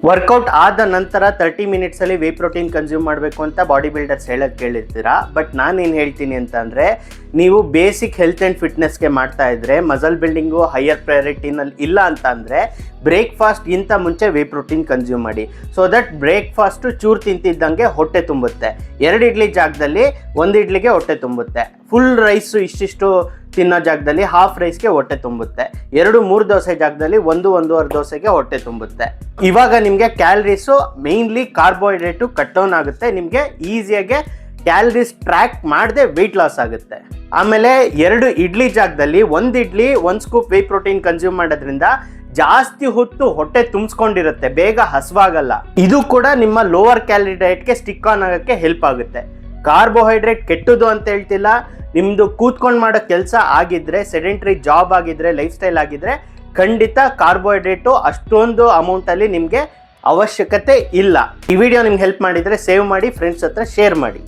Workout ಆದ ನಂತರ 30 ಮಿನಿಟ್ಸಲ್ಲಿ whey protein consume ಮಾಡಬೇಕು ಅಂತ ಬಾಡಿ ಬಿಲ್ಡರ್ಸ್ ಹೇಳೋದು ಕೇಳಿರ್ತೀರಾ. ಬಟ್ ನಾನೇನು ಹೇಳ್ತೀನಿ ಅಂತ ಅಂದರೆ, ನೀವು ಬೇಸಿಕ್ ಹೆಲ್ತ್ ಆ್ಯಂಡ್ ಫಿಟ್ನೆಸ್ಗೆ ಮಾಡ್ತಾ ಇದ್ದರೆ, ಮಸಲ್ ಬಿಲ್ಡಿಂಗು ಹೈಯರ್ ಪ್ರಯಾರಿಟಿನಲ್ಲಿ ಇಲ್ಲ ಅಂತ ಅಂದರೆ ಬ್ರೇಕ್ಫಾಸ್ಟ್ಗಿಂತ ಮುಂಚೆ ವೇ ಪ್ರೋಟೀನ್ ಕನ್ಸ್ಯೂಮ್ ಮಾಡಿ. ಸೊ ದಟ್ ಬ್ರೇಕ್ಫಾಸ್ಟು ಚೂರು ತಿಂತಿದ್ದಂಗೆ ಹೊಟ್ಟೆ ತುಂಬುತ್ತೆ. 2 ಇಡ್ಲಿ ಜಾಗದಲ್ಲಿ 1 ಇಡ್ಲಿಗೆ ಹೊಟ್ಟೆ ತುಂಬುತ್ತೆ. ಫುಲ್ ರೈಸು ಇಷ್ಟಿಷ್ಟು ತಿನ್ನೋ ಜಾಗದಲ್ಲಿ ಹಾಫ್ ರೈಸ್ಗೆ ಹೊಟ್ಟೆ ತುಂಬುತ್ತೆ. 2-3 ದೋಸೆ ಜಾಗದಲ್ಲಿ 1-1.5 ದೋಸೆಗೆ ಹೊಟ್ಟೆ ತುಂಬುತ್ತೆ. ಇವಾಗ ನಿಮಗೆ calories mainly carbohydrate cut down ಆಗುತ್ತೆ. ನಿಮಗೆ ಈಸಿಯಾಗೆ ಕ್ಯಾಲರೀಸ್ ಟ್ರ್ಯಾಕ್ ಮಾಡದೆ ವೆಯ್ಟ್ ಲಾಸ್ ಆಗುತ್ತೆ. ಆಮೇಲೆ 2 ಇಡ್ಲಿ ಜಾಗದಲ್ಲಿ 1 idli 1 scoop whey protein consume ಮಾಡೋದ್ರಿಂದ ಜಾಸ್ತಿ ಹೊತ್ತು ಹೊಟ್ಟೆ ತುಂಬಿಸ್ಕೊಂಡಿರುತ್ತೆ, ಬೇಗ ಹಸುವಾಗಲ್ಲ. ಇದು ಕೂಡ ನಿಮ್ಮ ಲೋವರ್ ಕ್ಯಾಲರಿ ಡಯಟ್ಗೆ ಸ್ಟಿಕ್ ಆನ್ ಆಗೋಕ್ಕೆ ಹೆಲ್ಪ್ ಆಗುತ್ತೆ. ಕಾರ್ಬೋಹೈಡ್ರೇಟ್ ಕೆಟ್ಟದು ಅಂತ ಹೇಳ್ತಿಲ್ಲ. ನಿಮ್ಮದು ಕೂತ್ಕೊಂಡು ಮಾಡೋ ಕೆಲಸ ಆಗಿದ್ರೆ, ಸೆಡೆಂಟ್ರಿ ಜಾಬ್ ಆಗಿದ್ರೆ, ಲೈಫ್ ಸ್ಟೈಲ್ ಆಗಿದ್ರೆ ಖಂಡಿತ ಕಾರ್ಬೋಹೈಡ್ರೇಟು ಅಷ್ಟೊಂದು ಅಮೌಂಟಲ್ಲಿ ನಿಮಗೆ ಅವಶ್ಯಕತೆ ಇಲ್ಲ. ಈ ವಿಡಿಯೋ ನಿಮ್ಗೆ ಹೆಲ್ಪ್ ಮಾಡಿದರೆ ಸೇವ್ ಮಾಡಿ, ಫ್ರೆಂಡ್ಸ್ ಹತ್ರ ಶೇರ್ ಮಾಡಿ.